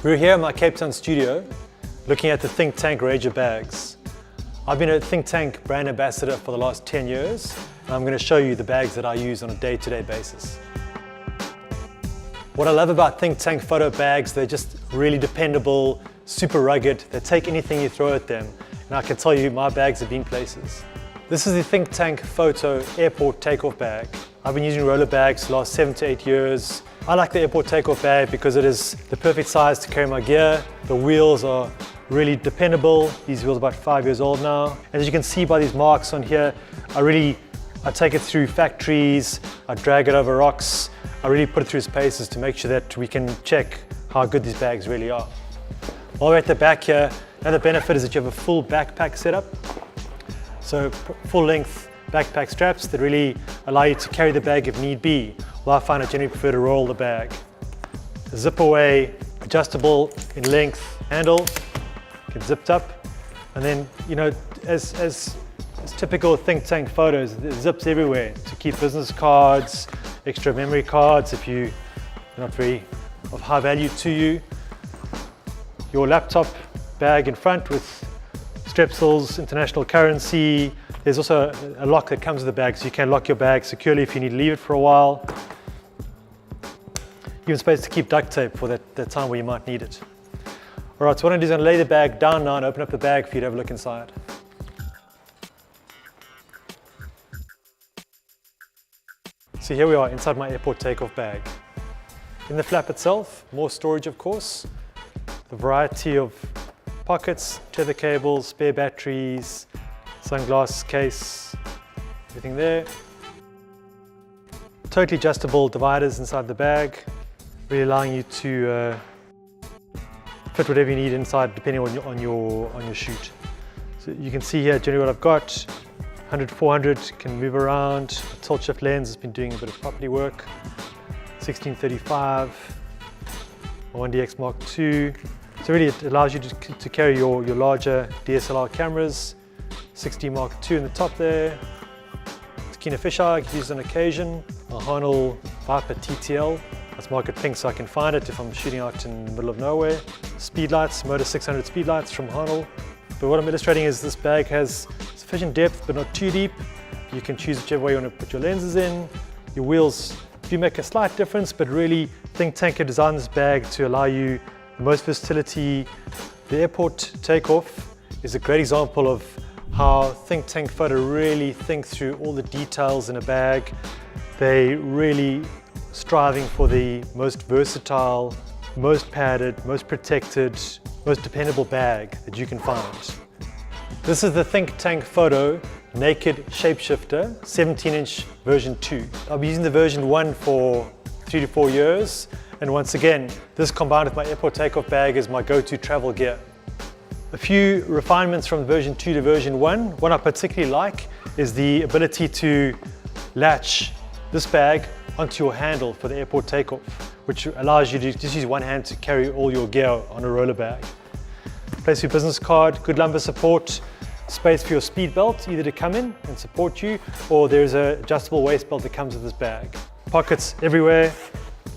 We're here in my Cape Town studio looking at the ThinkTank range of bags. I've been a ThinkTank brand ambassador for the last 10 years, and I'm going to show you the bags that I use on a day-to-day basis. What I love about ThinkTank photo bags, they're just really dependable, super rugged, they take anything you throw at them, and I can tell you my bags have been places. This is the ThinkTank Photo Airport Takeoff Bag. I've been using roller bags for the last 7 to 8 years. I like the Airport Takeoff Bag because it is the perfect size to carry my gear. The wheels are really dependable. These wheels are about 5 years old now. As you can see by these marks on here, I take it through factories, I drag it over rocks, I really put it through its paces to make sure that we can check how good these bags really are. While we're at the back here, another benefit is that you have a full backpack setup. So full length backpack straps that really allow you to carry the bag if need be. Well, I find I generally prefer to roll the bag. A zip away, adjustable in length handle, gets zipped up. And then, you know, as typical ThinkTank photos, there's zips everywhere to keep business cards, extra memory cards if you're not very of high value to you. Your laptop bag in front with strepsils, international currency. There's also a lock that comes with the bag, so you can lock your bag securely if you need to leave it for a while. Even space to keep duct tape for that time where you might need it. All right, so what I'm going to do is I'm going to lay the bag down now and open up the bag for you to have a look inside. So here we are inside my Airport Takeoff Bag. In the flap itself, more storage of course, the variety of pockets, tether cables, spare batteries, sunglass case, everything there. Totally adjustable dividers inside the bag, really allowing you to fit whatever you need inside depending on your shoot. So you can see here generally what I've got. 100-400 can move around. A tilt shift lens has been doing a bit of property work. 16-35, 1DX Mark II. So really it allows you to carry your larger DSLR cameras. 60 Mark II in the top there. It's a keener fisheye, I can use it on occasion. A Harnell Viper TTL. Let's mark it pink so I can find it if I'm shooting out in the middle of nowhere. Speed lights, Motor 600 speed lights from Harnell. But what I'm illustrating is this bag has sufficient depth but not too deep. You can choose whichever way you want to put your lenses in. Your wheels do make a slight difference, but really ThinkTank have designed this bag to allow you the most versatility. The Airport Takeoff is a great example of how ThinkTank Photo really think through all the details in a bag. They really striving for the most versatile, most padded, most protected, most dependable bag that you can find. This is the ThinkTank Photo Naked Shapeshifter 17-inch version 2. I'll be using the version 1 for 3 to 4 years. And once again, this combined with my Airport Takeoff Bag is my go-to travel gear. A few refinements from version 2 to version 1. What I particularly like is the ability to latch this bag onto your handle for the Airport Takeoff, which allows you to just use one hand to carry all your gear on a roller bag. Place your business card, good lumbar support, space for your speed belt, either to come in and support you, or there's an adjustable waist belt that comes with this bag. Pockets everywhere,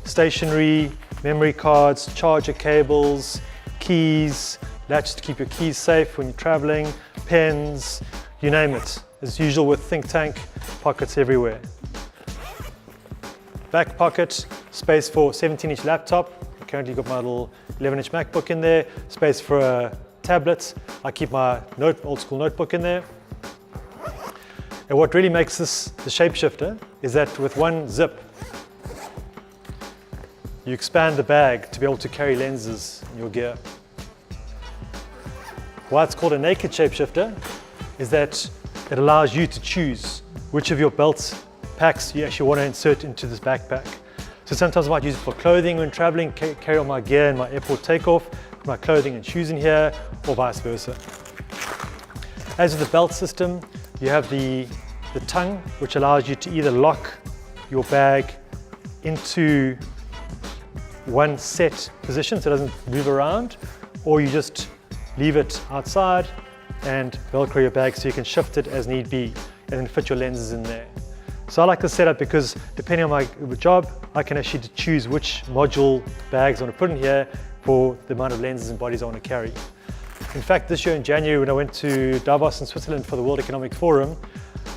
stationery, memory cards, charger cables, keys, latches to keep your keys safe when you're traveling, pens, you name it. As usual with ThinkTank, pockets everywhere. Back pocket, space for 17-inch laptop. I currently got my little 11-inch MacBook in there. Space for a tablet. I keep my old school notebook in there. And what really makes this the Shapeshifter is that with one zip, you expand the bag to be able to carry lenses in your gear. Why it's called a naked Shapeshifter is that it allows you to choose which of your belts packs you actually want to insert into this backpack. So sometimes I might use it for clothing when traveling, carry all my gear in my Airport Takeoff, put my clothing and shoes in here, or vice versa. As with the belt system, you have the tongue, which allows you to either lock your bag into one set position so it doesn't move around, or you just leave it outside and Velcro your bag so you can shift it as need be and then fit your lenses in there. So I like this setup because depending on my job, I can actually choose which module bags I want to put in here for the amount of lenses and bodies I want to carry. In fact, this year in January, when I went to Davos in Switzerland for the World Economic Forum,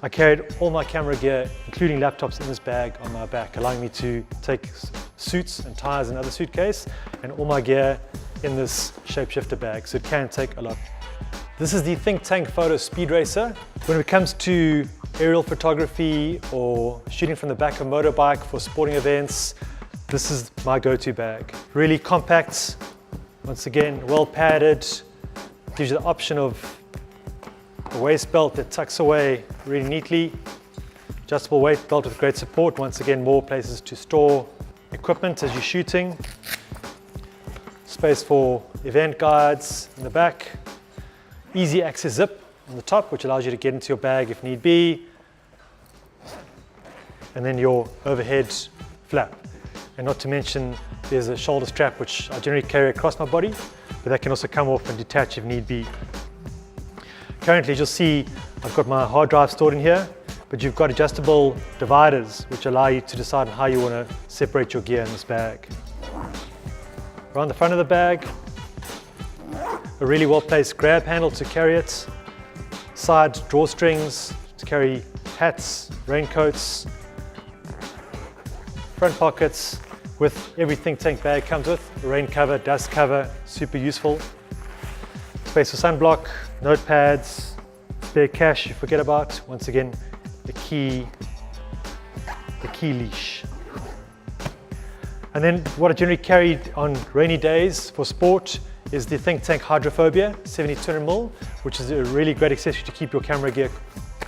I carried all my camera gear, including laptops, in this bag on my back, allowing me to take suits and ties in another suitcase, and all my gear in this Shapeshifter bag, so it can take a lot. This is the ThinkTank Photo Speed Racer. When it comes to aerial photography or shooting from the back of a motorbike for sporting events, this is my go-to bag. Really compact, once again, well padded, gives you the option of a waist belt that tucks away really neatly, adjustable weight belt with great support, once again more places to store equipment as you're shooting, space for event guides in the back, easy access zip on the top which allows you to get into your bag if need be, and then your overhead flap. And not to mention there's a shoulder strap which I generally carry across my body, but that can also come off and detach if need be. Currently, as you'll see, I've got my hard drive stored in here, but you've got adjustable dividers which allow you to decide how you want to separate your gear in this bag. Around the front of the bag, a really well-placed grab handle to carry it, side drawstrings to carry hats, raincoats, front pockets with every ThinkTank bag comes with, a rain cover, dust cover, super useful. Space for sunblock, notepads, spare cash you forget about, once again the key leash. And then what I generally carry on rainy days for sport is the ThinkTank Hydrophobia 70-200mm, which is a really great accessory to keep your camera gear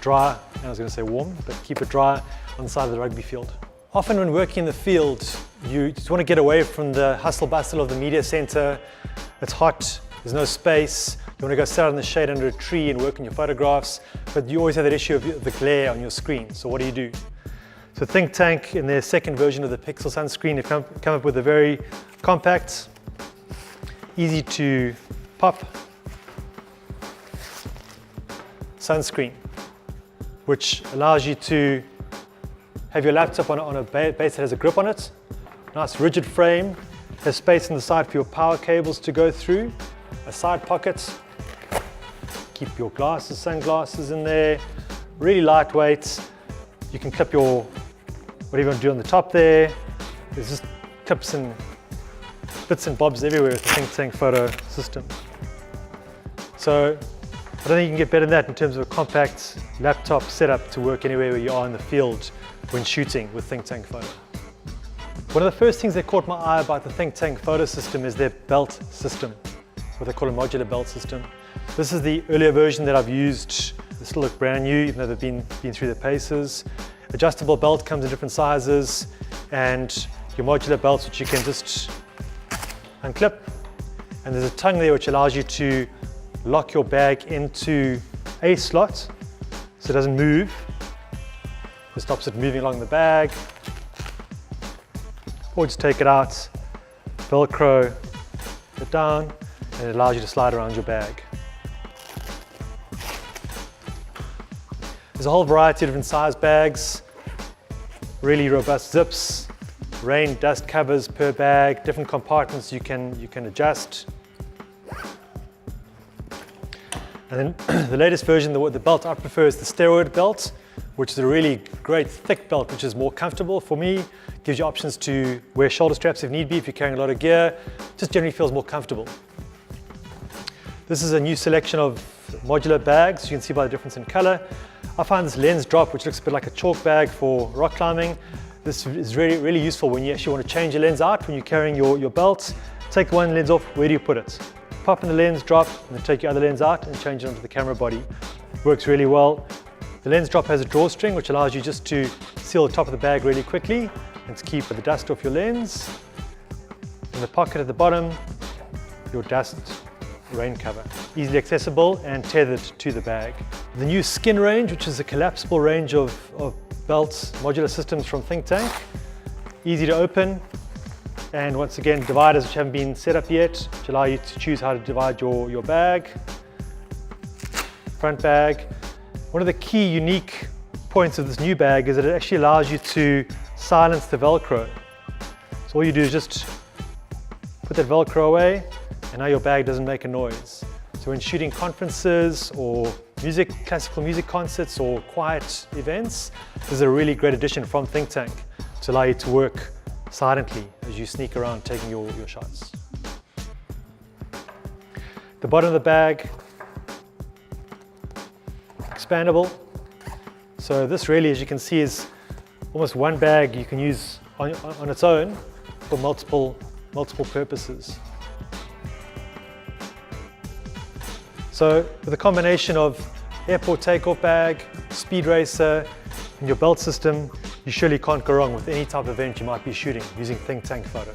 dry, and I was going to say warm, but keep it dry on the side of the rugby field. Often when working in the field, you just want to get away from the hustle bustle of the media center. It's hot, there's no space, you want to go sit out in the shade under a tree and work on your photographs, but you always have that issue of the glare on your screen, so what do? So ThinkTank, in their second version of the Pixel sunscreen, have come up with a very compact, easy to pop sunscreen, which allows you to have your laptop on a base that has a grip on it. Nice rigid frame, has space on the side for your power cables to go through, a side pocket, keep your glasses, sunglasses in there, really lightweight. You can clip your, whatever you want to do on the top there. There's just clips and bits and bobs everywhere with the ThinkTank photo system. So I don't think you can get better than that in terms of a compact laptop setup to work anywhere where you are in the field when shooting with ThinkTank Photo. One of the first things that caught my eye about the ThinkTank Photo system is their belt system, what they call a modular belt system. This is the earlier version that I've used. They still look brand new, even though they've been through the paces. Adjustable belt comes in different sizes, and your modular belts which you can just unclip. And there's a tongue there which allows you to lock your bag into a slot so it doesn't move. It stops it moving along the bag. Or just take it out, Velcro it down, and it allows you to slide around your bag. There's a whole variety of different size bags, really robust zips, rain, dust covers per bag, different compartments you can adjust. And then the latest version, the belt I prefer is the steroid belt, which is a really great thick belt, which is more comfortable for me. Gives you options to wear shoulder straps if need be, if you're carrying a lot of gear. Just generally feels more comfortable. This is a new selection of modular bags. You can see by the difference in color. I find this lens drop, which looks a bit like a chalk bag for rock climbing. This is really, really useful when you actually want to change your lens out when you're carrying your belt. Take one lens off, where do you put it? Pop in the lens drop, and then take your other lens out and change it onto the camera body. Works really well. The lens drop has a drawstring which allows you just to seal the top of the bag really quickly and to keep the dust off your lens. In the pocket at the bottom, your dust rain cover. Easily accessible and tethered to the bag. The new Skin range, which is a collapsible range of belts, modular systems from ThinkTank. Easy to open, and once again dividers which haven't been set up yet, which allow you to choose how to divide your bag. Front bag. One of the key unique points of this new bag is that it actually allows you to silence the Velcro. So all you do is just put that Velcro away, and now your bag doesn't make a noise. So when shooting conferences or classical music concerts or quiet events, this is a really great addition from ThinkTank to allow you to work silently as you sneak around taking your shots. The bottom of the bag, expandable. So this really, as you can see, is almost one bag you can use on its own for multiple purposes. So with a combination of airport takeoff bag, speed racer, and your belt system, you surely can't go wrong with any type of event you might be shooting using ThinkTank Photo.